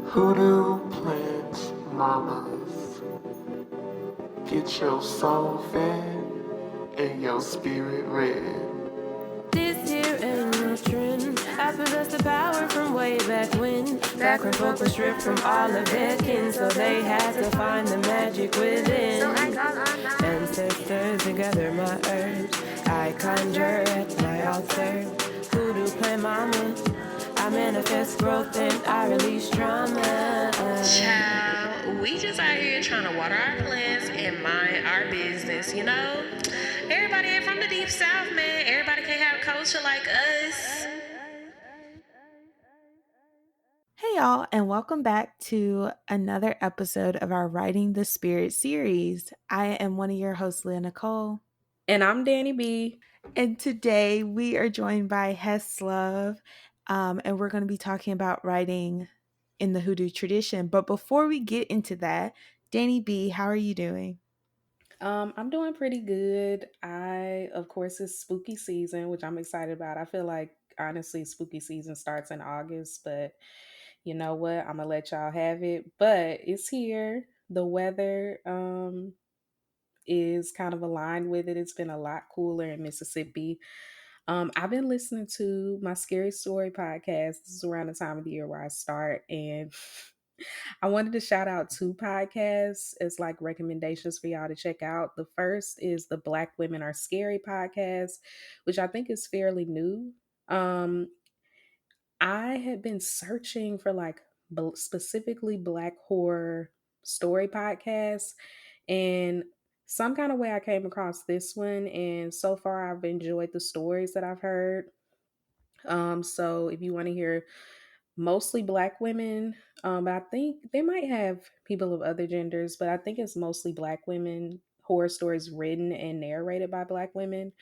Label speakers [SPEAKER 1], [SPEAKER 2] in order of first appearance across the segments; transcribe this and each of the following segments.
[SPEAKER 1] Hoodoo plants, mamas. Get your soul fed and your spirit read.
[SPEAKER 2] This here ain't no trend. I possess the power from way back when. Back when folk were stripped from all of their kin, so they had to find the magic within. So I call on my ancestors and gather my herbs. I conjure at my altar. Hoodoo plant mama. I manifest growth and I release trauma.
[SPEAKER 3] Child, we just out here trying to water our plants and mind our business, you know? Everybody ain't from the deep south, man. Everybody can't have culture like us.
[SPEAKER 4] Hey, y'all, and welcome back to another episode of our Writing the Spirit series. I am one of your hosts, Leah Nicole.
[SPEAKER 5] And I'm Dani B.
[SPEAKER 4] And today we are joined by Hess Love, and we're going to be talking about writing in the Hoodoo tradition. But before we get into that, Dani B, how are you doing?
[SPEAKER 5] I'm doing pretty good. Of course, it's spooky season, which I'm excited about. I feel like, honestly, spooky season starts in August, but you know what? I'm going to let y'all have it. But it's here. The weather is kind of aligned with it. It's been a lot cooler in Mississippi. I've been listening to my Scary Story podcast. This is around the time of the year where I start. And I wanted to shout out two podcasts as like recommendations for y'all to check out. The first is the Black Women Are Scary podcast, which I think is fairly new. I had been searching for like specifically Black horror story podcasts, and some kind of way I came across this one, and so far I've enjoyed the stories that I've heard. So if you want to hear mostly Black women, but I think they might have people of other genders, but I think it's mostly Black women horror stories written and narrated by Black women.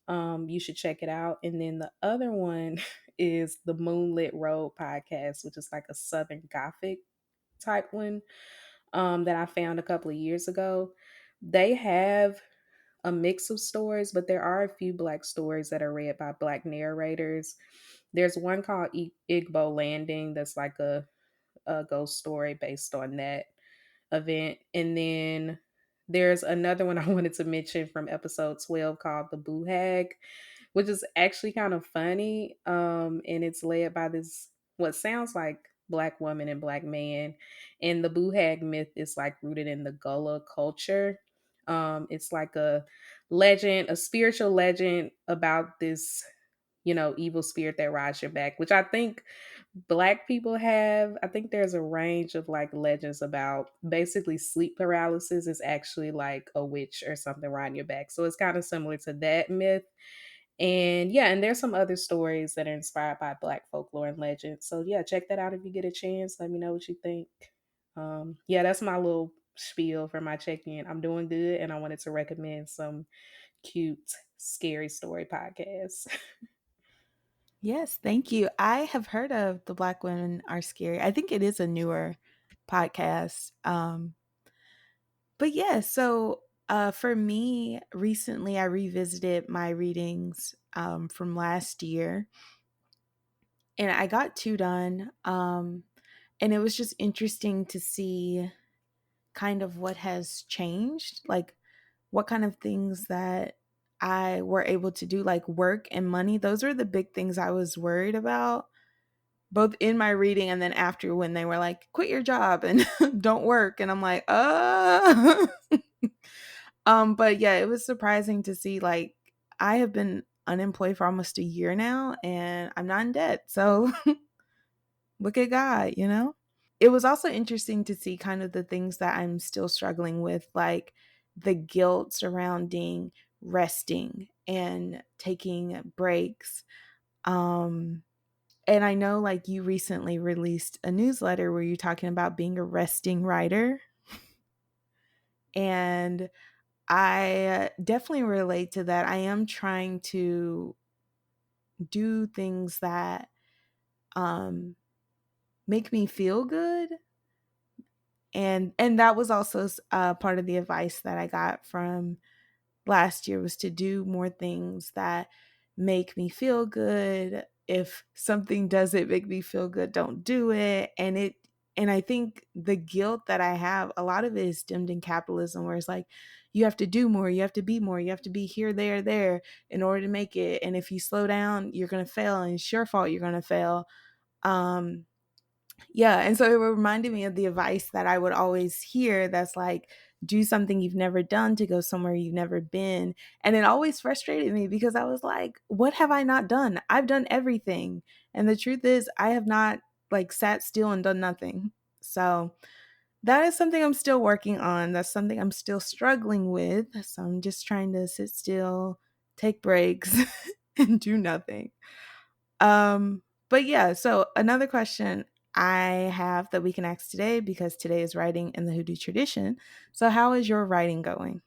[SPEAKER 5] You should check it out. And then the other one is the Moonlit Road podcast, which is like a Southern Gothic type one that I found a couple of years ago. They have a mix of stories, but there are a few Black stories that are read by Black narrators. There's one called Igbo Landing that's like a ghost story based on that event. And then there's another one I wanted to mention from episode 12 called The Boo Hag, which is actually kind of funny. And it's led by this, what sounds like Black woman and Black man. And the Boo Hag myth is like rooted in the Gullah culture. It's like a legend, a spiritual legend about this, evil spirit that rides your back, which I think Black people have. I think there's a range of like legends about basically sleep paralysis is actually like a witch or something riding your back. So it's kind of similar to that myth. And yeah, and there's some other stories that are inspired by Black folklore and legends. So yeah, check that out if you get a chance. Let me know what you think. Yeah, that's my little spiel for my check-in. I'm doing good, and I wanted to recommend some cute, scary story podcasts.
[SPEAKER 4] Yes, thank you. I have heard of The Black Women Are Scary. I think it is a newer podcast. But yeah, so for me, recently I revisited my readings from last year, and I got two done. And it was just interesting to see kind of what has changed, like what kind of things that I were able to do, like work and money. Those are the big things I was worried about, both in my reading and then after when they were like, quit your job and don't work. And I'm like, but yeah, it was surprising to see, like, I have been unemployed for almost a year now and I'm not in debt. So look at God, you know? It was also interesting to see kind of the things that I'm still struggling with, like the guilt surrounding resting and taking breaks. And I know like you recently released a newsletter where you're talking about being a resting writer. And I definitely relate to that. I am trying to do things that make me feel good. And that was also part of the advice that I got from last year, was to do more things that make me feel good. If something doesn't make me feel good, don't do it. And And I think the guilt that I have, a lot of it is stemmed in capitalism, where it's like, you have to do more, you have to be more, you have to be here, there in order to make it. And if you slow down, you're going to fail, and it's your fault you're going to fail. Yeah, and so it reminded me of the advice that I would always hear, that's like, do something you've never done to go somewhere you've never been. And it always frustrated me because I was like, what have I not done? I've done everything. And the truth is, I have not like sat still and done nothing. So that is something I'm still working on. That's something I'm still struggling with. So I'm just trying to sit still, take breaks, and do nothing. But yeah, so another question I have that we can ask today, because today is writing in the Hoodoo tradition. So how is your writing going?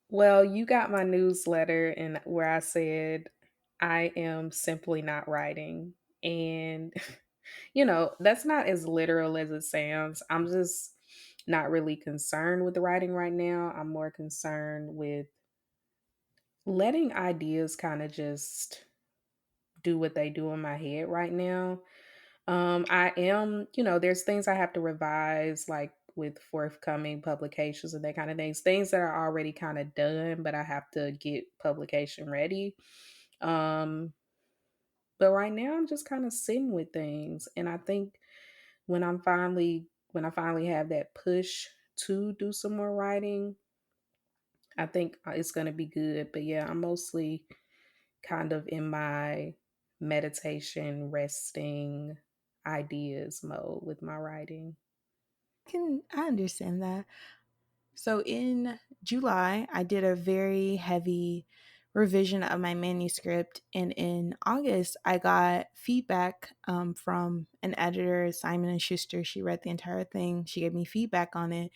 [SPEAKER 5] Well, you got my newsletter and where I said I am simply not writing. And, that's not as literal as it sounds. I'm just not really concerned with the writing right now. I'm more concerned with letting ideas kind of just do what they do in my head right now. I am, there's things I have to revise, like with forthcoming publications and that kind of things that are already kind of done, but I have to get publication ready. Um, but right now I'm just kind of sitting with things. And I think when I finally have that push to do some more writing, I think it's going to be good. But yeah, I'm mostly kind of in my meditation, resting ideas mode with my writing.
[SPEAKER 4] I understand that. So in July, I did a very heavy revision of my manuscript, and in August, I got feedback from an editor, Simon and Schuster. She read the entire thing. She gave me feedback on it,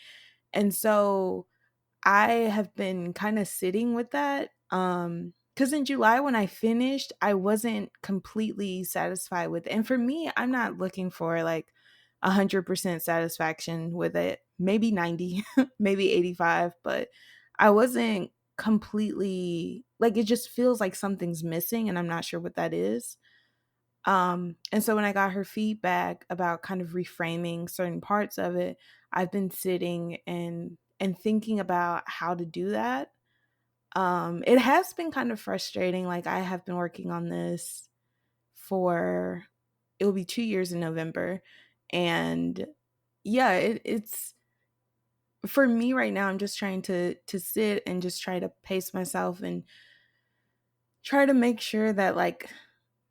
[SPEAKER 4] and so I have been kind of sitting with that. Because in July, when I finished, I wasn't completely satisfied with it. And for me, I'm not looking for like 100% satisfaction with it. Maybe 90, maybe 85, but I wasn't completely, like, it just feels like something's missing and I'm not sure what that is. And so when I got her feedback about kind of reframing certain parts of it, I've been sitting and thinking about how to do that. It has been kind of frustrating. Like, I have been working on this for, it will be 2 years in November. And yeah, it's for me right now, I'm just trying to sit and just try to pace myself and try to make sure that like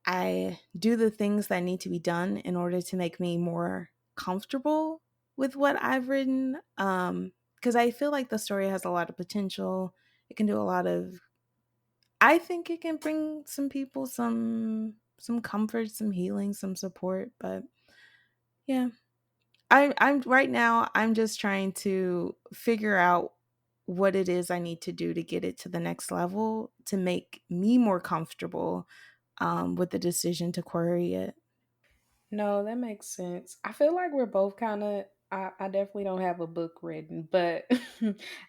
[SPEAKER 4] I do the things that need to be done in order to make me more comfortable with what I've written. Because I feel like the story has a lot of potential. It can do a lot of, I think it can bring some people some comfort, some healing, some support. But yeah, I'm right now, I'm just trying to figure out what it is I need to do to get it to the next level to make me more comfortable with the decision to query it.
[SPEAKER 5] No, that makes sense. I feel like we're both kind of, I definitely don't have a book written, but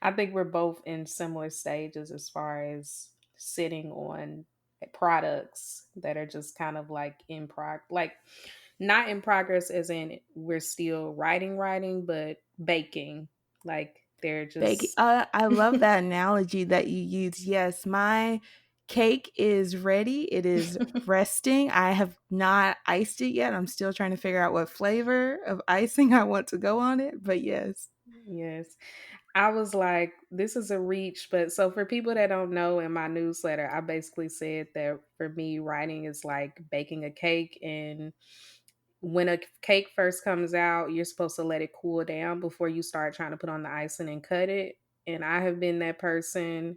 [SPEAKER 5] I think we're both in similar stages as far as sitting on products that are just kind of like like not in progress as in we're still writing, but baking. Like they're
[SPEAKER 4] Bake.
[SPEAKER 5] just,
[SPEAKER 4] I love that analogy that you use. Yes, my cake is ready. It is resting. I have not iced it yet. I'm still trying to figure out what flavor of icing I want to go on it. But yes.
[SPEAKER 5] yes. I was like, this is a reach. But so for people that don't know, in my newsletter, I basically said that for me, writing is like baking a cake. And when a cake first comes out, you're supposed to let it cool down before you start trying to put on the icing and cut it. And I have been that person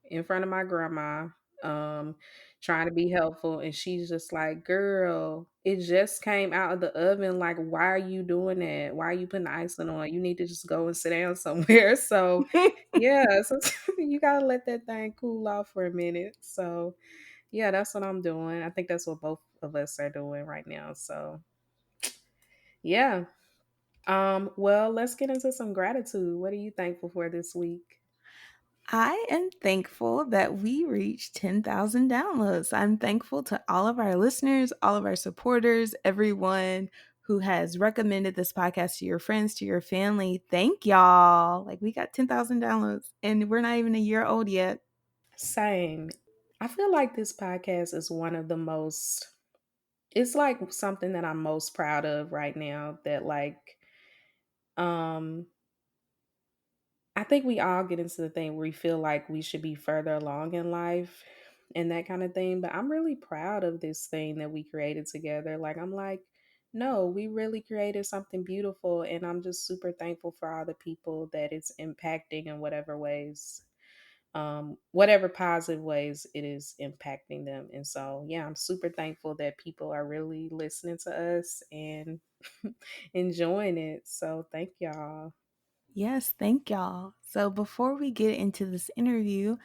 [SPEAKER 5] in front of my grandma, um, trying to be helpful. And she's just like, girl, it just came out of the oven. Like, why are you doing that? Why are you putting the icing on? You need to just go and sit down somewhere. So, yeah, so you got to let that thing cool off for a minute. So, yeah, that's what I'm doing. I think that's what both of us are doing right now. So, yeah. Well, let's get into some gratitude. What are you thankful for this week?
[SPEAKER 4] I am thankful that we reached 10,000 downloads. I'm thankful to all of our listeners, all of our supporters, everyone who has recommended this podcast to your friends, to your family. Thank y'all. Like, we got 10,000 downloads and we're not even a year old yet.
[SPEAKER 5] Same. I feel like this podcast is one of the most, it's like something that I'm most proud of right now, that like, um, I think we all get into the thing where we feel like we should be further along in life and that kind of thing. But I'm really proud of this thing that we created together. Like, I'm like, no, we really created something beautiful. And I'm just super thankful for all the people that it's impacting in whatever ways, whatever positive ways it is impacting them. And so, yeah, I'm super thankful that people are really listening to us and enjoying it. So, thank y'all.
[SPEAKER 4] Yes, thank y'all. So before we get into this interview,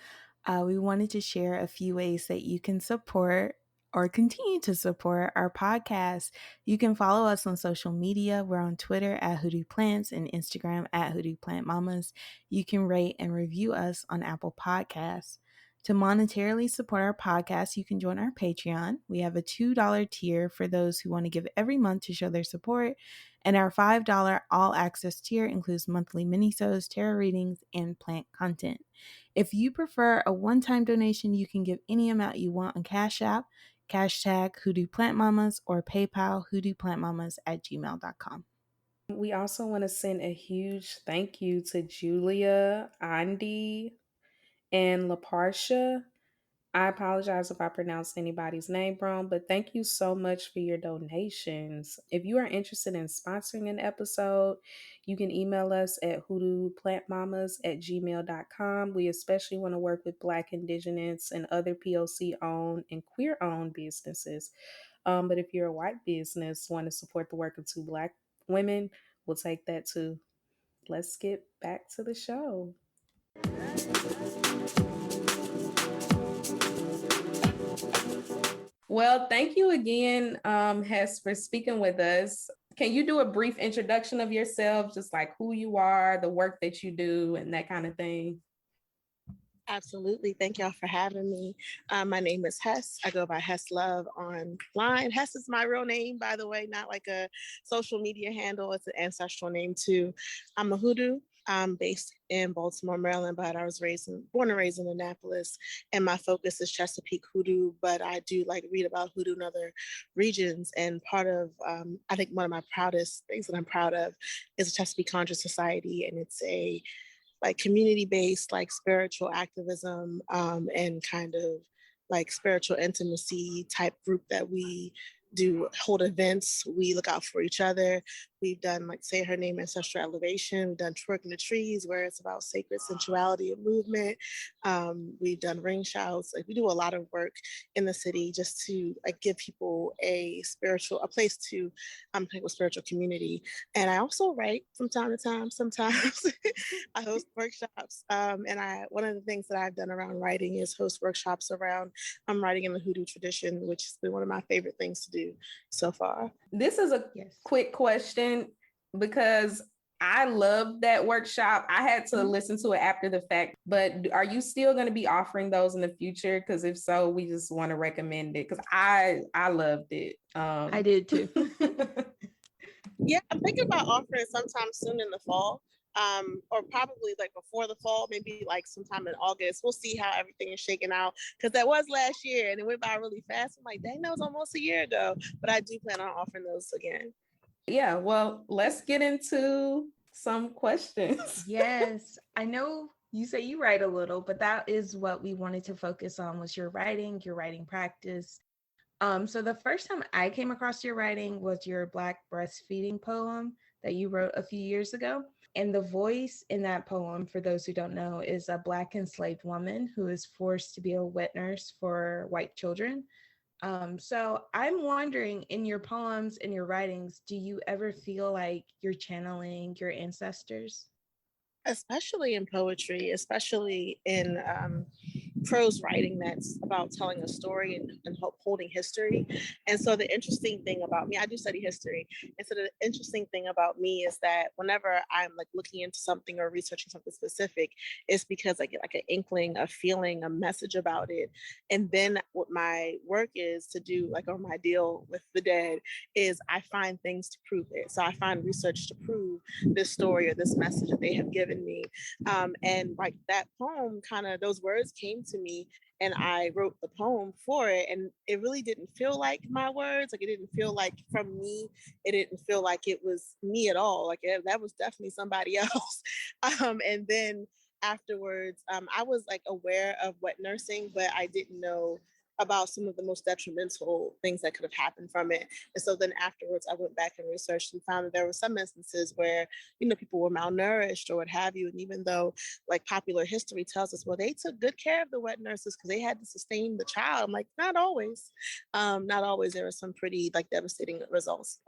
[SPEAKER 4] we wanted to share a few ways that you can support or continue to support our podcast. You can follow us on social media. We're on Twitter at Hoodoo Plants and Instagram at Hoodoo Plant Mamas. You can rate and review us on Apple Podcasts. To monetarily support our podcast, you can join our Patreon. We have a $2 tier for those who want to give every month to show their support. And our $5 all access tier includes monthly minisodes, tarot readings, and plant content. If you prefer a one-time donation, you can give any amount you want on Cash App, #, Hoodoo Plant Mamas, or PayPal, hoodooplantmamas@gmail.com.
[SPEAKER 5] We also want to send a huge thank you to Julia, Andy, and LaParsha. I apologize if I pronounced anybody's name wrong, but thank you so much for your donations. If you are interested in sponsoring an episode, you can email us at hoodooplantmamas@gmail.com. We especially want to work with Black, Indigenous, and other POC owned and queer owned businesses. But if you're a white business, want to support the work of two Black women, we'll take that too. Let's get back to the show. Well, thank you again, Hess, for speaking with us. Can you do a brief introduction of yourself, just like who you are, the work that you do, and that kind of thing?
[SPEAKER 3] Absolutely. Thank y'all for having me. My name is Hess. I go by Hess Love online. Hess is my real name, by the way, not like a social media handle. It's an ancestral name too. I'm a hoodoo. I'm based in Baltimore, Maryland, but I was born and raised in Annapolis, and my focus is Chesapeake hoodoo. But I do like read about hoodoo in other regions, and part of I think one of my proudest things that I'm proud of is the Chesapeake Conjure Society, and it's a like community-based, like spiritual activism and kind of like spiritual intimacy type group that we do hold events. We look out for each other. We've done like Say Her Name, Ancestral Elevation. We've done Twerk in the Trees, where it's about sacred sensuality and movement. We've done ring shouts. Like we do a lot of work in the city just to like give people a place to take a spiritual community. And I also write from time to time. Sometimes I host workshops. And one of the things that I've done around writing is host workshops around writing in the hoodoo tradition, which has been one of my favorite things to do so far.
[SPEAKER 5] This is a quick question because I loved that workshop. I had to listen to it after the fact, but are you still going to be offering those in the future? Because if so, we just want to recommend it because I loved it.
[SPEAKER 4] I did too.
[SPEAKER 3] Yeah, I'm thinking about offering sometime soon in the fall. Or probably like before the fall, maybe like sometime in August. We'll see how everything is shaking out because that was last year and it went by really fast. I'm like, dang, that was almost a year ago. But I do plan on offering those again.
[SPEAKER 5] Yeah, well, let's get into some questions.
[SPEAKER 4] Yes, I know you say you write a little, but that is what we wanted to focus on was your writing practice. So the first time I came across your writing was your Black breastfeeding poem that you wrote a few years ago. And the voice in that poem, for those who don't know, is a Black enslaved woman who is forced to be a wet nurse for white children. So I'm wondering, in your poems and your writings, do you ever feel like you're channeling your ancestors?
[SPEAKER 3] Especially in poetry, especially in prose writing that's about telling a story and holding history. And so the interesting thing about me, I do study history. And so the interesting thing about me is that whenever I'm like looking into something or researching something specific, it's because I get like an inkling, a feeling, a message about it. And then what my work is to do, like on my deal with the dead, is I find things to prove it. So I find research to prove this story or this message that they have given me. And like that poem, kind of those words came to me and I wrote the poem for it. And it really didn't feel like my words. Like it didn't feel like from me. It didn't feel like it was me at all. Like that was definitely somebody else. And then afterwards, I was like aware of wet nursing, but I didn't know about some of the most detrimental things that could have happened from it. And so then afterwards, I went back and researched and found that there were some instances where, you know, people were malnourished or what have you. And even though like popular history tells us, well, they took good care of the wet nurses because they had to sustain the child. I'm like, not always. Not always. There were some pretty like devastating results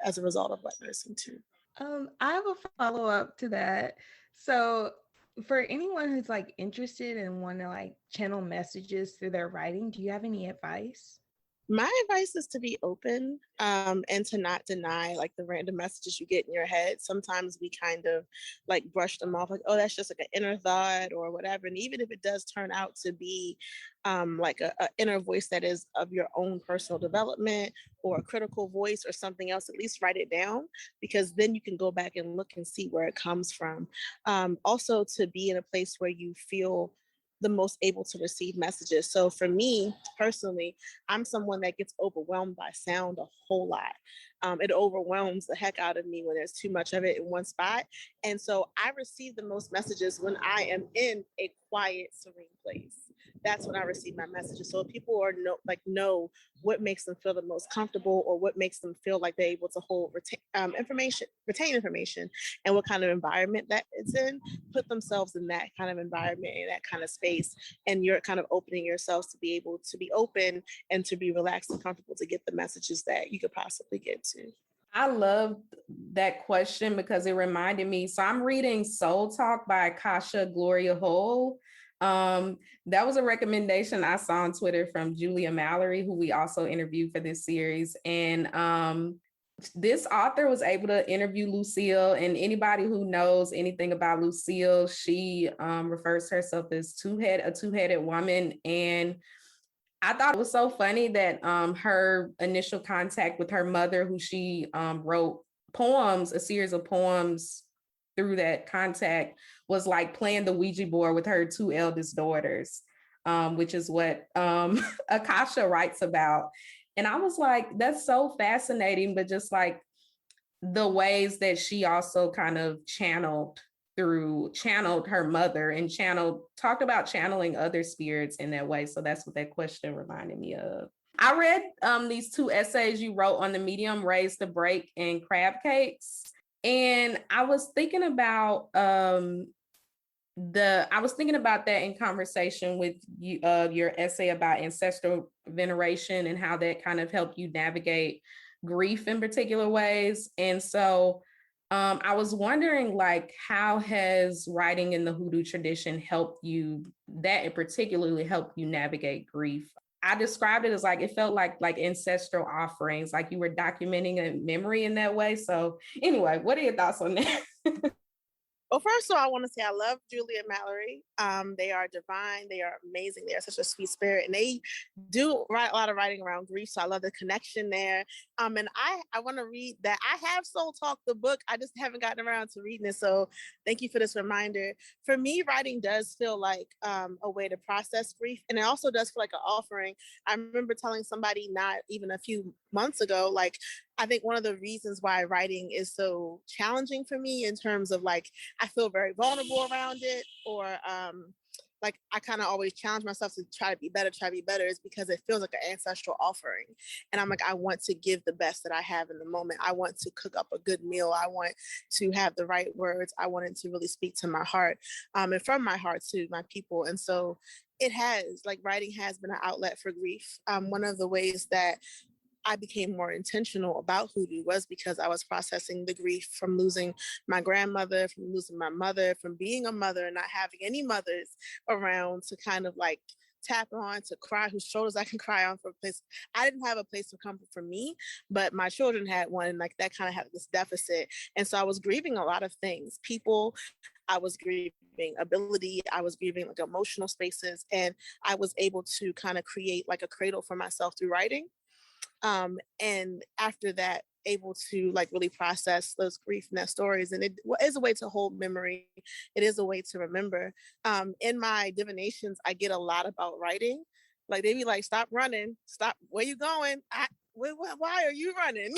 [SPEAKER 3] as a result of wet nursing too.
[SPEAKER 4] I have a follow-up to that. So for anyone who's like interested and want to like channel messages through their writing, do you have any advice?
[SPEAKER 3] My advice is to be open and to not deny like the random messages you get in your head. Sometimes we kind of like brush them off like, oh, that's just like an inner thought or whatever. And even if it does turn out to be like a inner voice that is of your own personal development or a critical voice or something else, at least write it down, because then you can go back and look and see where it comes from. Also to be in a place where you feel the most able to receive messages. So for me personally, I'm someone that gets overwhelmed by sound a whole lot. It overwhelms the heck out of me when there's too much of it in one spot. And so I receive the most messages when I am in a quiet, serene place. That's when I receive my messages. So if people are know what makes them feel the most comfortable or what makes them feel like they're able to retain information, and what kind of environment that it's in, put themselves in that kind of environment, in that kind of space, and you're kind of opening yourselves to be able to be open and to be relaxed and comfortable to get the messages that you could possibly get to.
[SPEAKER 5] I love that question because it reminded me. So I'm reading Soul Talk by Akasha Gloria Hole. That was a recommendation I saw on Twitter from Julia Mallory, who we also interviewed for this series. And this author was able to interview Lucille, and anybody who knows anything about Lucille, she refers to herself as a two-headed woman. And I thought it was so funny that her initial contact with her mother, who she wrote poems, a series of poems through that contact, was like playing the Ouija board with her two eldest daughters, which is what Akasha writes about. And I was like, that's so fascinating, but just like the ways that she also kind of channeled her mother and talked about channeling other spirits in that way. So that's what that question reminded me of. I read these two essays you wrote on the Medium, Raise the Break and Crab Cakes. And I was thinking about that in conversation with you, your essay about ancestral veneration and how that kind of helped you navigate grief in particular ways. And so I was wondering, like, how has writing in the Hoodoo tradition helped you, that in particularly helped you navigate grief? I described it as like, it felt like ancestral offerings, like you were documenting a memory in that way. So anyway, what are your thoughts on that?
[SPEAKER 3] Well, first of all, I want to say I love Julia Mallory. They are divine. They are amazing. They are such a sweet spirit. And they do write a lot of writing around grief. So I love the connection there. And I want to read that. I have Soul Talk, the book. I just haven't gotten around to reading it. So thank you for this reminder. For me, writing does feel like a way to process grief. And it also does feel like an offering. I remember telling somebody not even a few months ago, like, I think one of the reasons why writing is so challenging for me in terms of like, I feel very vulnerable around it, or like I kind of always challenge myself to try to be better, is because it feels like an ancestral offering. And I'm like, I want to give the best that I have in the moment. I want to cook up a good meal. I want to have the right words. I want it to really speak to my heart, and from my heart to my people. And so it has, like, writing has been an outlet for grief. One of the ways that I became more intentional about Hoodoo was because I was processing the grief from losing my grandmother, from losing my mother, from being a mother and not having any mothers around to kind of like tap on, to cry, whose shoulders I can cry on for a place. I didn't have a place of comfort for me, but my children had one, and like that kind of had this deficit. And so I was grieving a lot of things. People, I was grieving ability, I was grieving like emotional spaces, and I was able to kind of create like a cradle for myself through writing. And after that, able to like really process those grief and that stories. And it is a way to hold memory. It is a way to remember. In my divinations, I get a lot about writing. Like they be like, stop running, stop, where you going? Why are you running?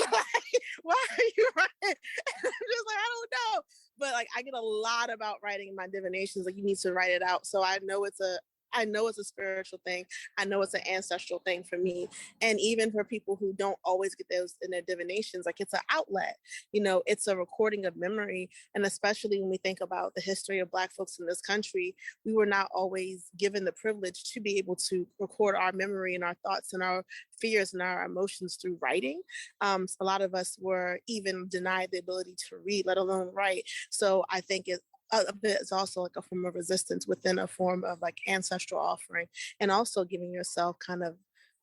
[SPEAKER 3] Why are you running? I'm just like, I don't know. But like I get a lot about writing in my divinations. Like you need to write it out. So I know it's a spiritual thing. I know it's an ancestral thing for me. And even for people who don't always get those in their divinations, like it's an outlet, it's a recording of memory. And especially when we think about the history of Black folks in this country, we were not always given the privilege to be able to record our memory and our thoughts and our fears and our emotions through writing. A lot of us were even denied the ability to read, let alone write. So I think a bit is also like a form of resistance within a form of like ancestral offering, and also giving yourself kind of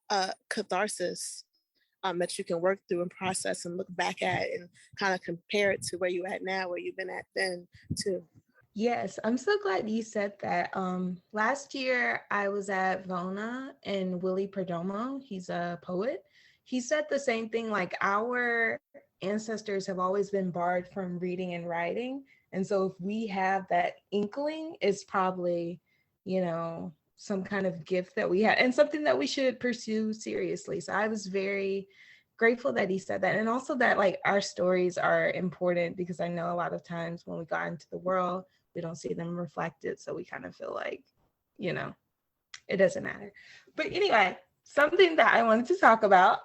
[SPEAKER 3] a catharsis that you can work through and process and look back at and kind of compare it to where you at now, where you've been at then too.
[SPEAKER 4] Yes, I'm so glad you said that. Last year I was at Vona, and Willie Perdomo, he's a poet. He said the same thing, like our ancestors have always been barred from reading and writing. And so if we have that inkling, it's probably, some kind of gift that we have and something that we should pursue seriously. So I was very grateful that he said that. And also that like our stories are important, because I know a lot of times when we got into the world, we don't see them reflected. So we kind of feel like, it doesn't matter. But anyway, something that I wanted to talk about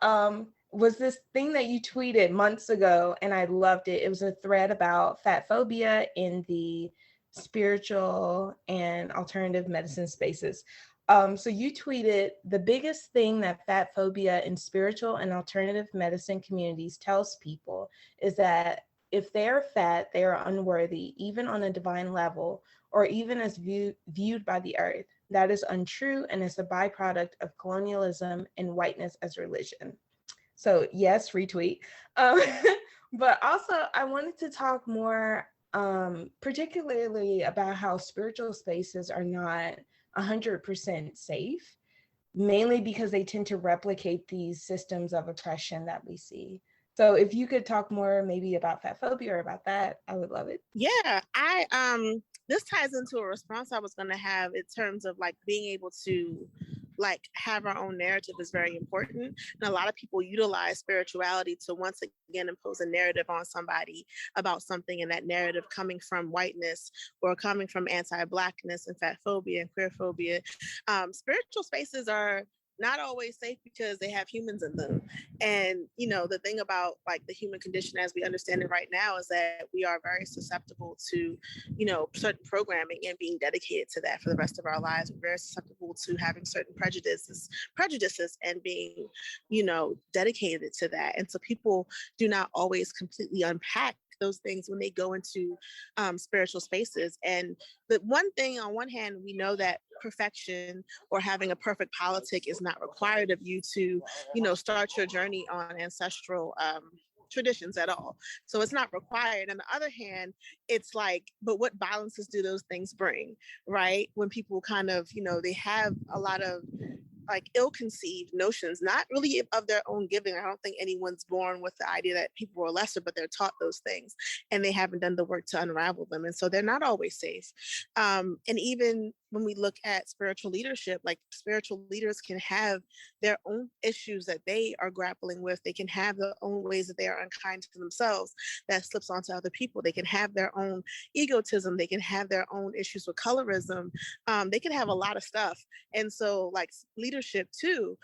[SPEAKER 4] was this thing that you tweeted months ago, and I loved it. It was a thread about fat phobia in the spiritual and alternative medicine spaces. So you tweeted, the biggest thing that fat phobia in spiritual and alternative medicine communities tells people is that if they're fat, they are unworthy, even on a divine level, or even as viewed by the earth. That is untrue and is a byproduct of colonialism and whiteness as religion. So yes, retweet. But also I wanted to talk more particularly about how spiritual spaces are not 100% safe, mainly because they tend to replicate these systems of oppression that we see. So if you could talk more maybe about fat phobia or about that, I would love it.
[SPEAKER 3] Yeah, this ties into a response I was going to have in terms of like being able to like have our own narrative is very important. And a lot of people utilize spirituality to once again impose a narrative on somebody about something, and that narrative coming from whiteness or coming from anti-Blackness and fat phobia and queer phobia. Spiritual spaces are not always safe because they have humans in them. And, the thing about like the human condition as we understand it right now is that we are very susceptible to, certain programming and being dedicated to that for the rest of our lives. We're very susceptible to having certain prejudices and being, dedicated to that. And so people do not always completely unpack those things when they go into spiritual spaces. And the one thing, on one hand, we know that perfection or having a perfect politic is not required of you to, start your journey on ancestral traditions at all. So it's not required. On the other hand, it's like, but what balances do those things bring, right? When people kind of, they have a lot of like ill-conceived notions, not really of their own giving. I don't think anyone's born with the idea that people are lesser, but they're taught those things and they haven't done the work to unravel them. And so they're not always safe. And even when we look at spiritual leadership, like spiritual leaders can have their own issues that they are grappling with. They can have their own ways that they are unkind to themselves that slips onto other people. They can have their own egotism. They can have their own issues with colorism. They can have a lot of stuff. And so like leadership too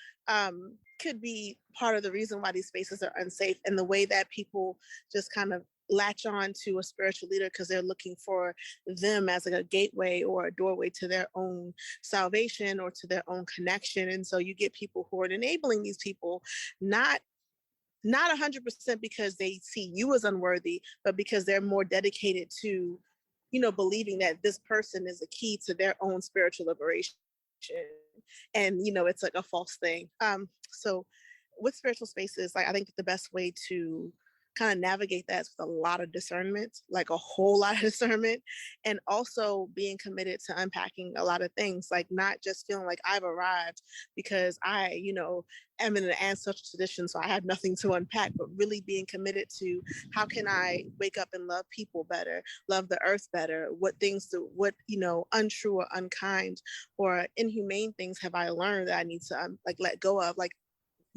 [SPEAKER 3] could be part of the reason why these spaces are unsafe, and the way that people just kind of latch on to a spiritual leader because they're looking for them as like a gateway or a doorway to their own salvation or to their own connection. And so you get people who are enabling these people, not 100% because they see you as unworthy, but because they're more dedicated to, believing that this person is a key to their own spiritual liberation. and it's like a false thing. So with spiritual spaces, like I think the best way to kind of navigate that with a lot of discernment, like a whole lot of discernment, and also being committed to unpacking a lot of things, like not just feeling like I've arrived because I, am in an ancestral tradition, so I have nothing to unpack, but really being committed to how can I wake up and love people better, love the earth better, what untrue or unkind or inhumane things have I learned that I need to let go of, like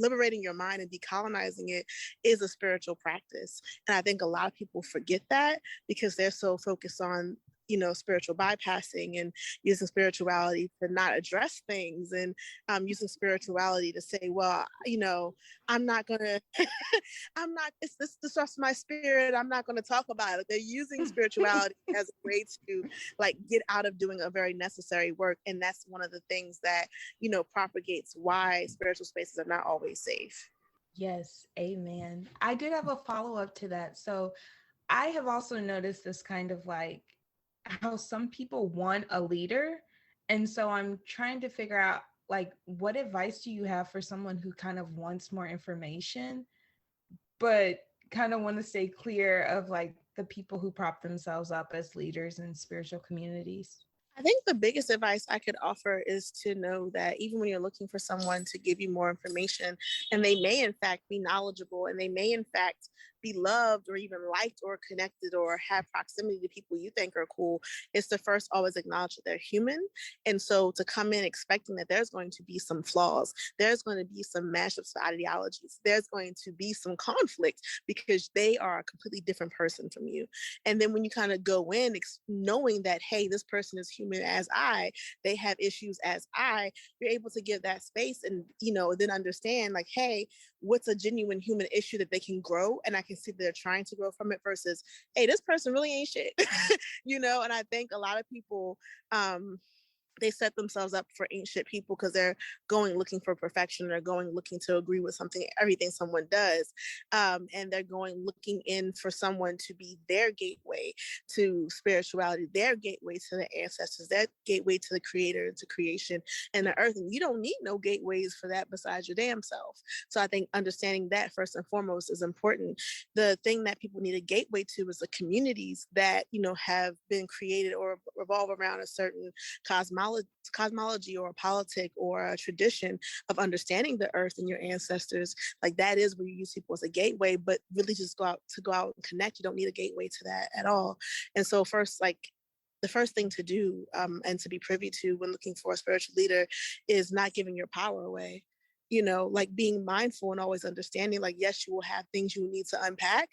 [SPEAKER 3] liberating your mind and decolonizing it is a spiritual practice. And I think a lot of people forget that because they're so focused on spiritual bypassing and using spirituality to not address things, and using spirituality to say, well, I'm not gonna it's this disrupts my spirit, I'm not gonna talk about it. They're using spirituality as a way to get out of doing a very necessary work. And that's one of the things that propagates why spiritual spaces are not always safe.
[SPEAKER 6] Yes, amen. I did have a follow-up to that. So I have also noticed this kind of how some people want a leader. And so I'm trying to figure out what advice do you have for someone who kind of wants more information, but kind of want to stay clear of the people who prop themselves up as leaders in spiritual communities?
[SPEAKER 3] I think the biggest advice I could offer is to know that even when you're looking for someone to give you more information, and they may in fact be knowledgeable, and they may in fact be loved or even liked or connected or have proximity to people you think are cool, is to first always acknowledge that they're human. And so to come in expecting that there's going to be some flaws, there's going to be some mashups of ideologies, there's going to be some conflict because they are a completely different person from you. And then when you kind of go in knowing that, hey, this person is human as I, they have issues as I, you're able to give that space and, then understand hey, what's a genuine human issue that they can grow, and I can see they're trying to grow from it, versus, hey, this person really ain't shit. And I think a lot of people they set themselves up for ancient people because they're going looking for perfection. They're going looking to agree with everything someone does. And they're going looking in for someone to be their gateway to spirituality, their gateway to the ancestors, their gateway to the creator, to creation and the earth. And you don't need no gateways for that besides your damn self. So I think understanding that first and foremost is important. The thing that people need a gateway to is the communities that, have been created or revolve around a certain cosmology or a politic or a tradition of understanding the earth and your ancestors. That is where you use people as a gateway, but really just go out and connect. You don't need a gateway to that at all. And so first, the first thing to do and to be privy to when looking for a spiritual leader is not giving your power away. Being mindful and always understanding, yes, you will have things you need to unpack.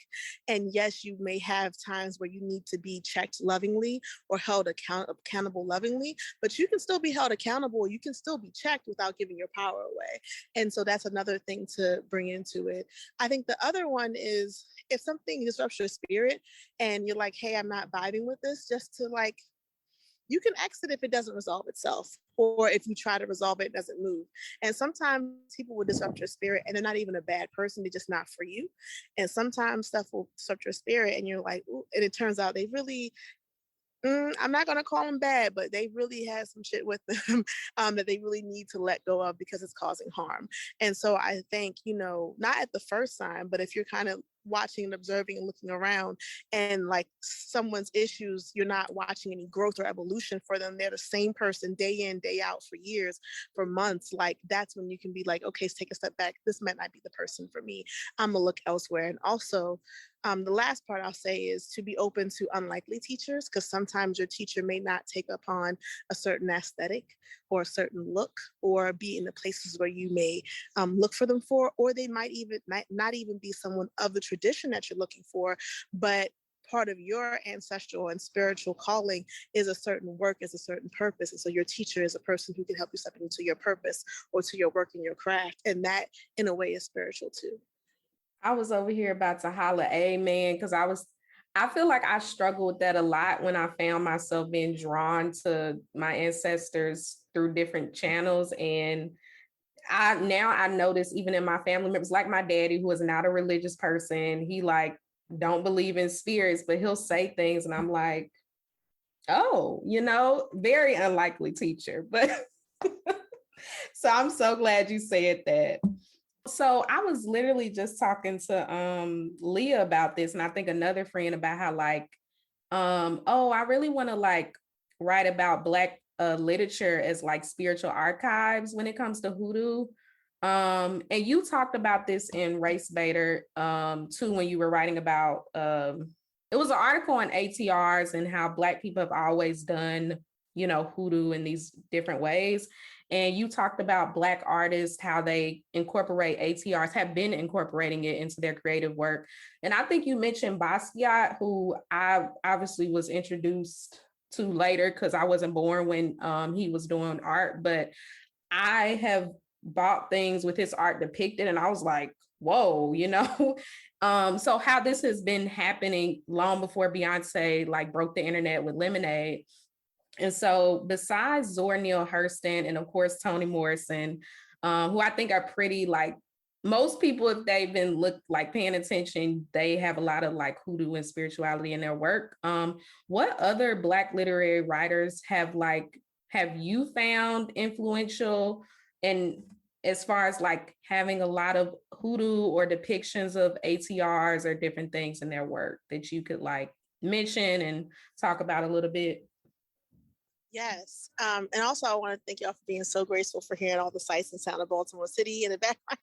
[SPEAKER 3] And yes, you may have times where you need to be checked lovingly or held accountable lovingly, but you can still be held accountable. You can still be checked without giving your power away. And so that's another thing to bring into it. I think the other one is if something disrupts your spirit and you're like, hey, I'm not vibing with this, just to you can exit if it doesn't resolve itself, or if you try to resolve it, it doesn't move. And sometimes people will disrupt your spirit and they're not even a bad person, they're just not for you. And sometimes stuff will disrupt your spirit and you're like, ooh, and it turns out they really, I'm not going to call them bad, but they really had some shit with them that they really need to let go of because it's causing harm. And so I think, not at the first sign, but if you're kind of watching and observing and looking around and someone's issues, you're not watching any growth or evolution for them, they're the same person day in, day out for years, for months, that's when you can be okay, take a step back, this might not be the person for me, I'm gonna look elsewhere. And also the last part I'll say is to be open to unlikely teachers, because sometimes your teacher may not take upon a certain aesthetic or a certain look, or be in the places where you may look for them for, or they might even not even be someone of the tradition that you're looking for, but part of your ancestral and spiritual calling is a certain work, is a certain purpose. And so your teacher is a person who can help you step into your purpose or to your work and your craft. And that in a way is spiritual too.
[SPEAKER 5] I was over here about to holler amen, because I feel like I struggled with that a lot when I found myself being drawn to my ancestors through different channels. And I notice even in my family members, like my daddy, who is not a religious person, he don't believe in spirits, but he'll say things and I'm like, oh, very unlikely teacher. But So I'm so glad you said that. So I was literally just talking to Leah about this, and I think another friend about how like, oh, I really want to like write about Black literature as like spiritual archives when it comes to hoodoo. And you talked about this in RaceBaitr too when you were writing about it was an article on ATRs and how Black people have always done, you know, hoodoo in these different ways. And you talked about Black artists, how they incorporate ATRs, have been incorporating it into their creative work. And I think you mentioned Basquiat, who I obviously was introduced to later because I wasn't born when he was doing art, but I have bought things with his art depicted, and I was like, whoa, you know? So how this has been happening long before Beyonce like broke the internet with Lemonade. And so besides Zora Neale Hurston and of course Toni Morrison, who I think are pretty like most people, if they've been paying attention, they have a lot of like hoodoo and spirituality in their work. What other Black literary writers have you found influential, and as far as like having a lot of hoodoo or depictions of ATRs or different things in their work that you could like mention and talk about a little bit?
[SPEAKER 3] Yes. And also, I want to thank y'all for being so graceful for hearing all the sights and sound of Baltimore City in the background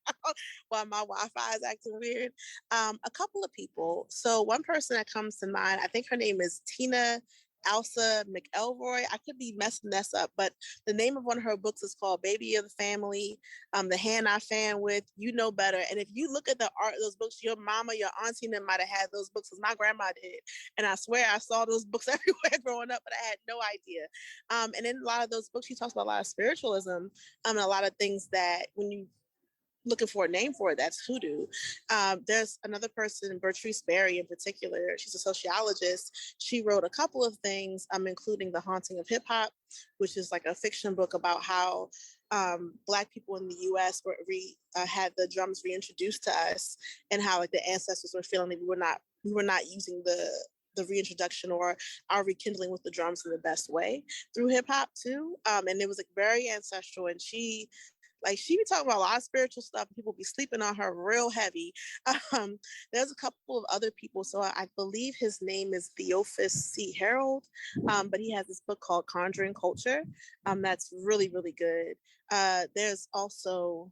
[SPEAKER 3] while my Wi-Fi is acting weird. A couple of people. So one person that comes to mind, I think her name is Tina Alsa McElroy. I could be messing this up, but the name of one of her books is called Baby of the Family, The Hand I Fan With, You Know Better. And if you look at the art of those books, your mama, your auntie might have had those books, because my grandma did. And I swear I saw those books everywhere growing up, but I had no idea. And in a lot of those books, she talks about a lot of spiritualism, and a lot of things that when you looking for a name for it, that's hoodoo. There's another person, Bertrice Berry in particular. She's a sociologist. She wrote a couple of things, including The Haunting of Hip Hop, which is like a fiction book about how Black people in the U.S. had the drums reintroduced to us, and how like the ancestors were feeling that we were not using the reintroduction or our rekindling with the drums in the best way through hip hop too. And it was like very ancestral, and she be talking about a lot of spiritual stuff. People be sleeping on her real heavy. There's a couple of other people. So I believe his name is Theophis C. Harold, but he has this book called Conjuring Culture. That's really, really good. There's also,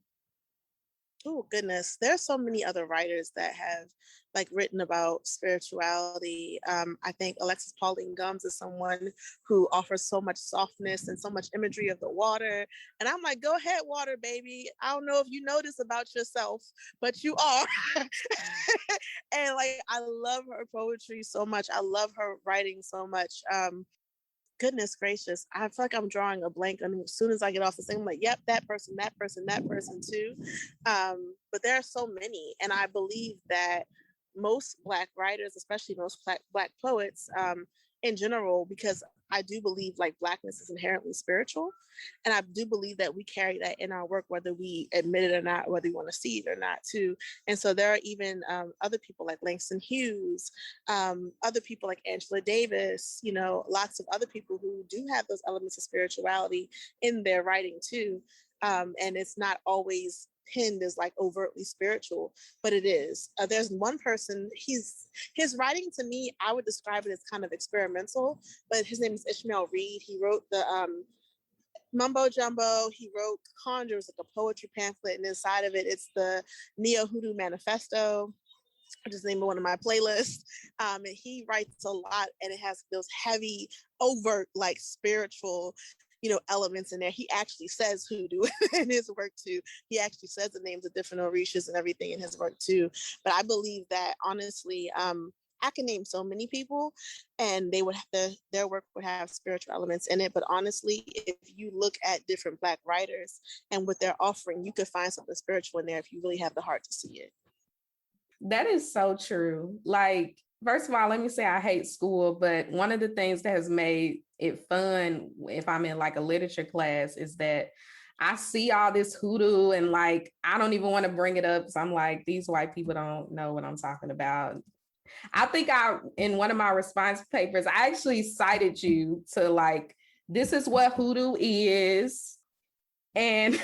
[SPEAKER 3] oh goodness, there's so many other writers that have like written about spirituality. I think Alexis Pauline Gumbs is someone who offers so much softness and so much imagery of the water. And I'm like, go ahead, water, baby. I don't know if you know this about yourself, but you are. And like, I love her poetry so much. I love her writing so much. Goodness gracious, I feel like I'm drawing a blank. I mean, as soon as I get off the thing, I'm like, yep, that person too. But there are so many. And I believe that most Black writers, especially most Black poets, in general, because I do believe like Blackness is inherently spiritual. And I do believe that we carry that in our work, whether we admit it or not, whether we want to see it or not too. And so there are even other people like Langston Hughes, other people like Angela Davis, you know, lots of other people who do have those elements of spirituality in their writing too. And it's not always pinned as like overtly spiritual, but it is. There's one person, his writing to me, I would describe it as kind of experimental, but his name is Ishmael Reed. He wrote the Mumbo Jumbo. He wrote Conjure, like a poetry pamphlet, and inside of it, it's the Neo Hoodoo Manifesto, which is the name of one of my playlists. And he writes a lot, and it has those heavy, overt, like spiritual, you know, elements in there. He actually says hoodoo in his work too. He actually says the names of different orishas and everything in his work too. But I believe that honestly, I can name so many people, and they would have their work would have spiritual elements in it. But honestly, if you look at different Black writers and what they're offering, you could find something spiritual in there if you really have the heart to see it.
[SPEAKER 5] That is so true. Like, first of all, let me say I hate school, but one of the things that has made it fun if I'm in like a literature class is that I see all this hoodoo and like, I don't even want to bring it up because I'm like, these white people don't know what I'm talking about. I think in one of my response papers, I actually cited you to like, this is what hoodoo is. And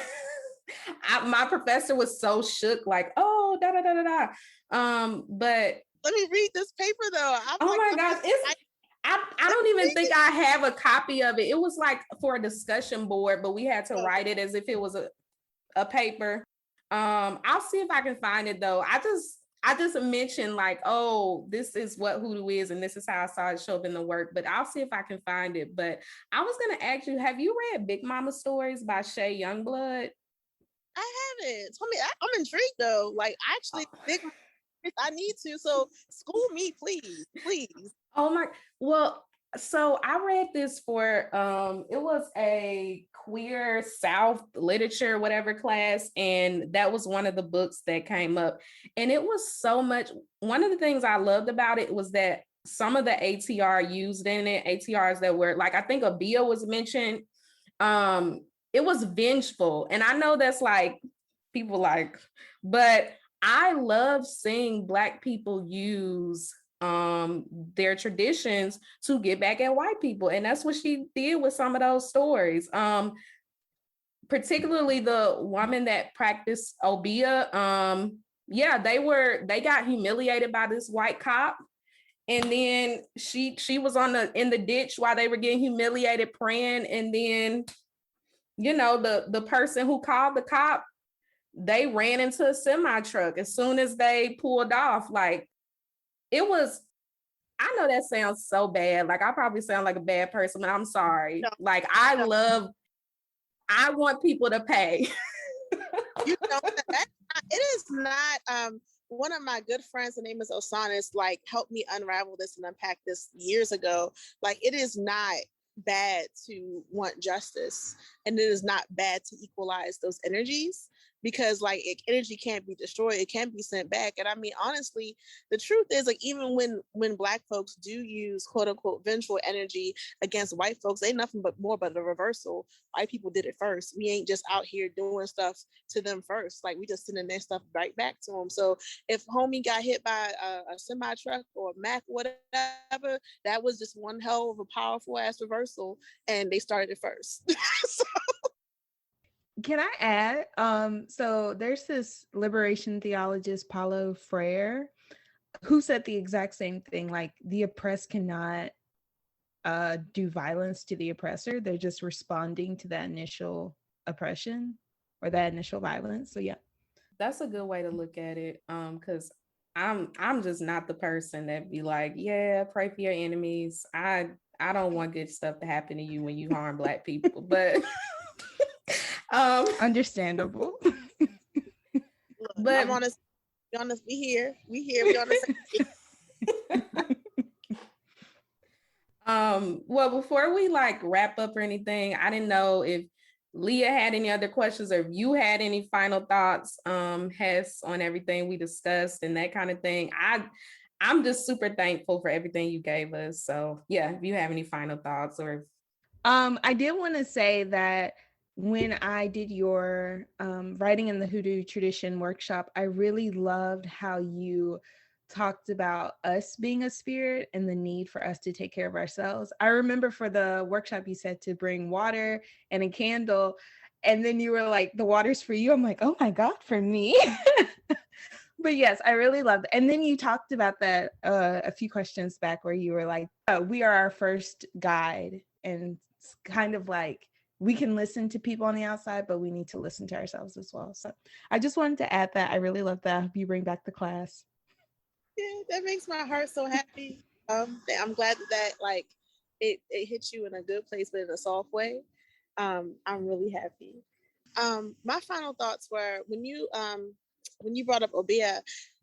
[SPEAKER 5] my professor was so shook, like, oh, da da da da da. But
[SPEAKER 3] let me read this paper though.
[SPEAKER 5] oh my gosh, I don't even think I have a copy of it. It was like for a discussion board, but we had to write it as if it was a paper. I'll see if I can find it though. I just mentioned like, oh, this is what Hoodoo is, and this is how I saw it show up in the work. But I'll see if I can find it. But I was gonna ask you, have you read Big Mama Stories by Shay Youngblood?
[SPEAKER 3] I haven't. Tell me, I'm intrigued though. Like, I actually think I need to. So school me, please, please.
[SPEAKER 5] Oh my, well, so I read this for it was a queer South literature, whatever class, and that was one of the books that came up. And it was so much, one of the things I loved about it was that some of the ATR used in it, ATRs that were like, I think Abia was mentioned. It was vengeful. And I know that's like people like, but I love seeing Black people use their traditions to get back at white people, and that's what she did with some of those stories, particularly the woman that practiced Obia. Yeah, they got humiliated by this white cop, and then she was in the ditch while they were getting humiliated praying, and then the person who called the cop, they ran into a semi truck as soon as they pulled off. Like, it was, I know that sounds so bad. Like, I probably sound like a bad person, but I'm sorry.
[SPEAKER 3] No,
[SPEAKER 5] like, I want people to pay.
[SPEAKER 3] It is not, one of my good friends, her name is Osanis, like, helped me unravel this and unpack this years ago. Like, it is not bad to want justice, and it is not bad to equalize those energies, because like energy can't be destroyed, it can be sent back. And I mean, honestly, the truth is, like, even when Black folks do use quote unquote vengeful energy against white folks, they nothing but more but the reversal. White people did it first. We ain't just out here doing stuff to them first. Like, we just sending their stuff right back to them. So if homie got hit by a semi truck or a Mac, whatever, that was just one hell of a powerful ass reversal, and they started it first. So,
[SPEAKER 6] can I add? So there's this liberation theologist, Paulo Freire, who said the exact same thing. Like, the oppressed cannot do violence to the oppressor. They're just responding to that initial oppression or that initial violence. So yeah,
[SPEAKER 5] that's a good way to look at it. Because I'm just not the person that be like, yeah, pray for your enemies. I don't want good stuff to happen to you when you harm Black people, but.
[SPEAKER 6] Understandable.
[SPEAKER 3] But I'm honest, we here, we on
[SPEAKER 5] the well, before we like wrap up or anything, I didn't know if Leah had any other questions or if you had any final thoughts, Hess, on everything we discussed and that kind of thing. I'm just super thankful for everything you gave us. So yeah, if you have any final thoughts or
[SPEAKER 6] I did want to say that when I did your writing in the Hoodoo tradition workshop, I really loved how you talked about us being a spirit and the need for us to take care of ourselves. I remember for the workshop, you said to bring water and a candle, and then you were like, the water's for you. I'm like, oh my God, for me. But yes, I really loved it. And then you talked about that a few questions back where you were like, we are our first guide. And it's kind of like, we can listen to people on the outside, but we need to listen to ourselves as well. So I just wanted to add that. I really love that. I hope you bring back the class.
[SPEAKER 3] Yeah, that makes my heart so happy. I'm glad that like it hit you in a good place, but in a soft way. I'm really happy. My final thoughts were when you brought up Obia,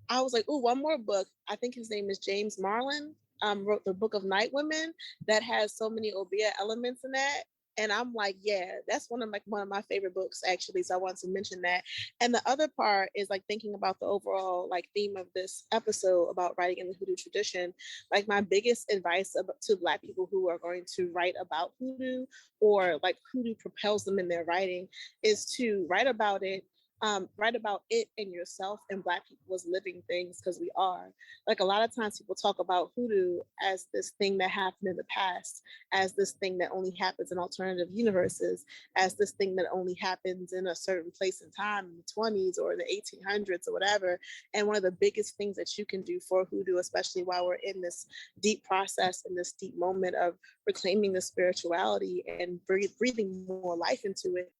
[SPEAKER 3] I was like, oh, one more book. I think his name is James Marlin. Wrote the Book of Night Women that has so many Obia elements in that. And I'm like, yeah, that's one of my favorite books, actually. So I want to mention that. And the other part is like thinking about the overall like theme of this episode about writing in the Hoodoo tradition. Like, my biggest advice to Black people who are going to write about Hoodoo, or like Hoodoo propels them in their writing, is to write about it write about it and yourself and Black people as living things, because we are. Like, a lot of times people talk about hoodoo as this thing that happened in the past, as this thing that only happens in alternative universes, as this thing that only happens in a certain place and time in the 20s or the 1800s or whatever. And one of the biggest things that you can do for hoodoo, especially while we're in this deep process, in this deep moment of reclaiming the spirituality and breathing more life into it,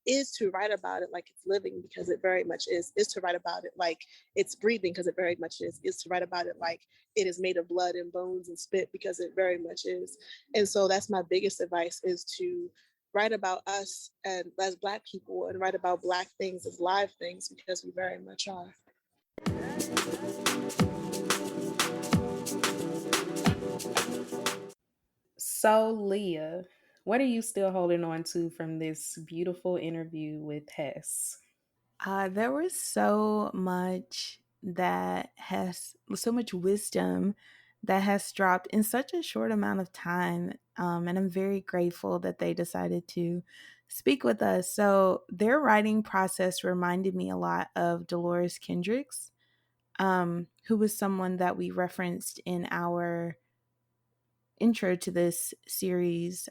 [SPEAKER 3] is to write about it like it's living, because it very much is to write about it like it's breathing, because it very much is to write about it like it is made of blood and bones and spit, because it very much is. And so that's my biggest advice, is to write about us and as Black people, and write about Black things as live things, because we very much are.
[SPEAKER 5] So, Leah, what are you still holding on to from this beautiful interview with Hess?
[SPEAKER 4] There was so much that has so much wisdom that has dropped in such a short amount of time. And I'm very grateful that they decided to speak with us. So their writing process reminded me a lot of Dolores Kendrick's, who was someone that we referenced in our intro to this series,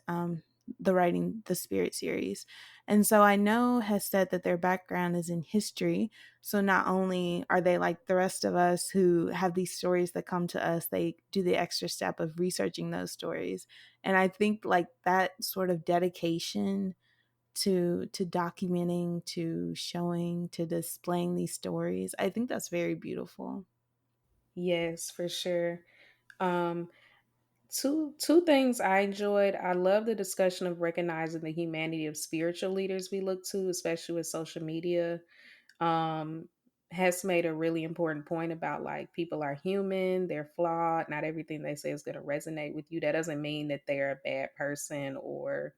[SPEAKER 4] the Writing the Spirit series. And so I know has said that their background is in history. So not only are they like the rest of us who have these stories that come to us, they do the extra step of researching those stories. And I think like that sort of dedication to documenting, to showing, to displaying these stories, I think that's very beautiful.
[SPEAKER 5] Yes, for sure. Um, two things I enjoyed. I love the discussion of recognizing the humanity of spiritual leaders we look to, especially with social media. Um, Hess made a really important point about like people are human, they're flawed. Not everything they say is going to resonate with you. That doesn't mean that they're a bad person or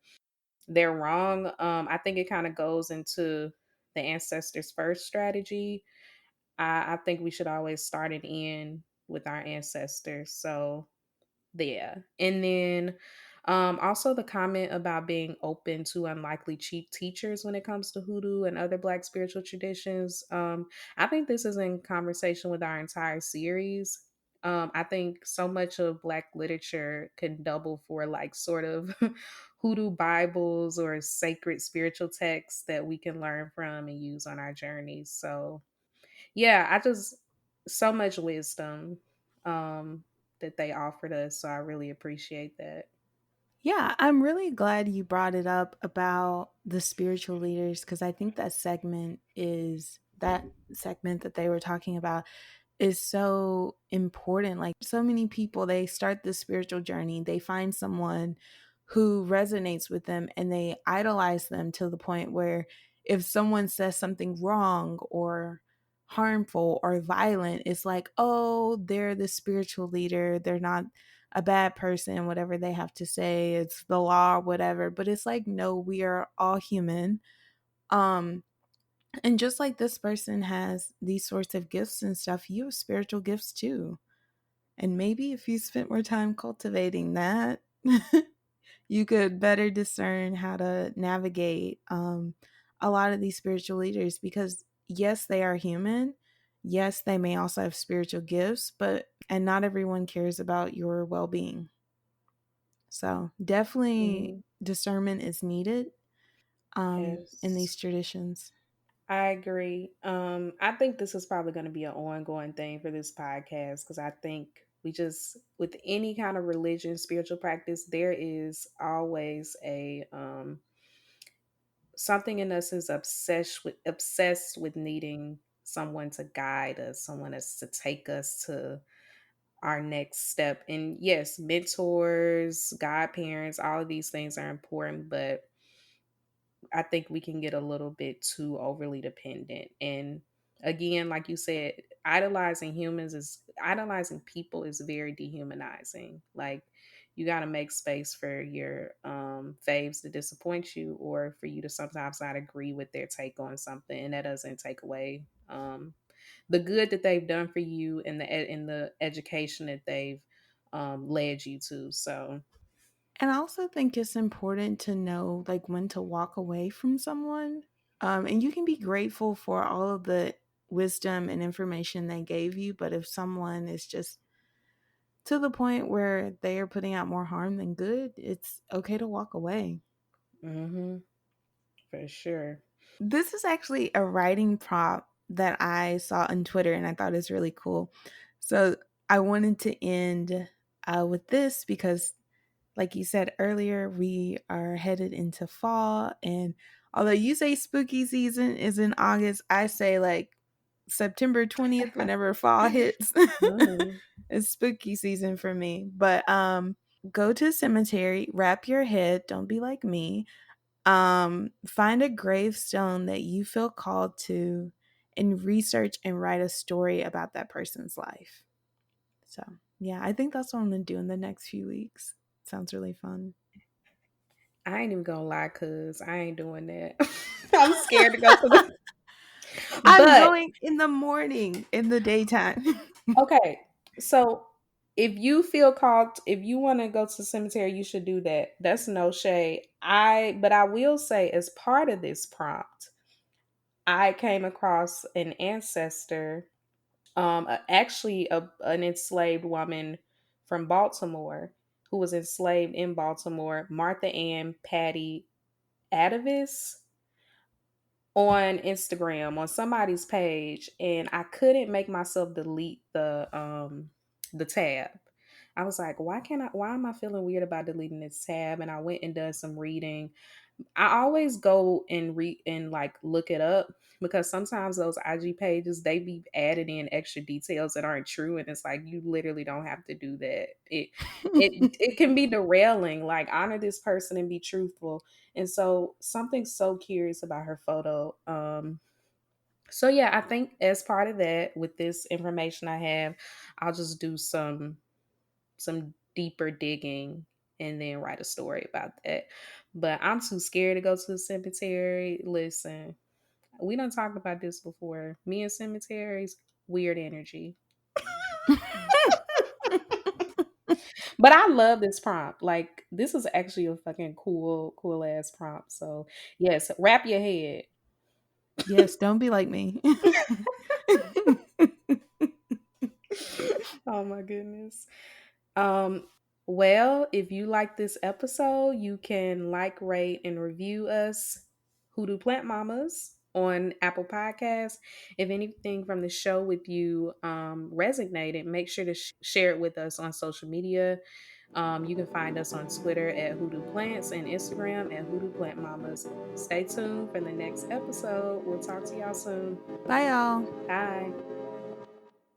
[SPEAKER 5] they're wrong. I think it kind of goes into the ancestors first strategy. I think we should always start and end with our ancestors. So yeah. And then also the comment about being open to unlikely cheap teachers when it comes to hoodoo and other Black spiritual traditions. I think this is in conversation with our entire series. I think so much of Black literature can double for like sort of hoodoo Bibles or sacred spiritual texts that we can learn from and use on our journeys. So yeah, I just so much wisdom that they offered us. So I really appreciate that.
[SPEAKER 4] Yeah, I'm really glad you brought it up about the spiritual leaders, because I think that segment that they were talking about is so important. Like so many people, they start this spiritual journey, they find someone who resonates with them and they idolize them to the point where if someone says something wrong or harmful or violent, it's like, oh, they're the spiritual leader, they're not a bad person, whatever they have to say, it's the law or whatever. But it's like, no, we are all human. Um, and just like this person has these sorts of gifts and stuff, you have spiritual gifts too. And maybe if you spent more time cultivating that, you could better discern how to navigate a lot of these spiritual leaders, because yes, they are human. Yes, they may also have spiritual gifts, and not everyone cares about your well being. So definitely
[SPEAKER 5] Mhm.
[SPEAKER 4] discernment is needed in
[SPEAKER 5] Yes,
[SPEAKER 4] these traditions.
[SPEAKER 5] I agree. I think this is probably going to be an ongoing thing for this podcast because I think we just, with any kind of religion, spiritual practice, there is always a something in us is obsessed with needing someone to guide us, someone else to take us to our next step. And yes, mentors, godparents, all of these things are important, but I think we can get a little bit too overly dependent. And again, like you said, idolizing people is very dehumanizing. Like you got to make space for your faves to disappoint you or for you to sometimes not agree with their take on something, and that doesn't take away the good that they've done for you and the education that they've led you to. So
[SPEAKER 4] And I also think it's important to know like when to walk away from someone. And you can be grateful for all of the wisdom and information they gave you, but if someone is just to the point where they are putting out more harm than good, it's okay to walk away.
[SPEAKER 5] Mm-hmm. For sure.
[SPEAKER 4] This is actually a writing prompt that I saw on Twitter and I thought is really cool. So I wanted to end with this because, like you said earlier, we are headed into fall. And although you say spooky season is in August, I say like September 20th, whenever fall hits.
[SPEAKER 5] Mm-hmm.
[SPEAKER 4] It's spooky season for me. But go to a cemetery, wrap your head, don't be like me. Find a gravestone that you feel called to and research and write a story about that person's life. So yeah, I think that's what I'm gonna do in the next few weeks. Sounds really fun.
[SPEAKER 5] I ain't even gonna lie, cause I ain't doing that. I'm scared to go to the.
[SPEAKER 4] I'm
[SPEAKER 5] But
[SPEAKER 4] going in the morning, in the daytime.
[SPEAKER 5] okay, so if you feel called, if you want to go to the cemetery, you should do that. That's no shade. But I will say, as part of this prompt, I came across an ancestor, actually an enslaved woman from Baltimore who was enslaved in Baltimore, Martha Ann Patty Atavis, on Instagram on somebody's page, and I couldn't make myself delete the tab. I was like, why am I feeling weird about deleting this tab? And I went and done some reading. I always go and read and like look it up, because sometimes those IG pages, they be added in extra details that aren't true, and it's like you literally don't have to do that. It can be derailing. Like, honor this person and be truthful. And so something so curious about her photo. So yeah, I think as part of that, with this information I have, I'll just do some deeper digging and then write a story about that. But I'm too scared to go to the cemetery. Listen, we done talked about this before. Me and cemeteries, weird energy. But I love this prompt. Like, this is actually a fucking cool ass prompt. So yes, wrap your head.
[SPEAKER 4] Yes, don't be like me.
[SPEAKER 5] Oh my goodness. Um, well, if you like this episode, you can like, rate, and review us, Hoodoo Plant Mamas, on Apple Podcasts. If anything from the show with you resonated, make sure to share it with us on social media. You can find us on Twitter at Hoodoo Plants and Instagram at Hoodoo Plant Mamas. Stay tuned for the next episode. We'll talk to y'all soon.
[SPEAKER 4] Bye, y'all.
[SPEAKER 5] Bye.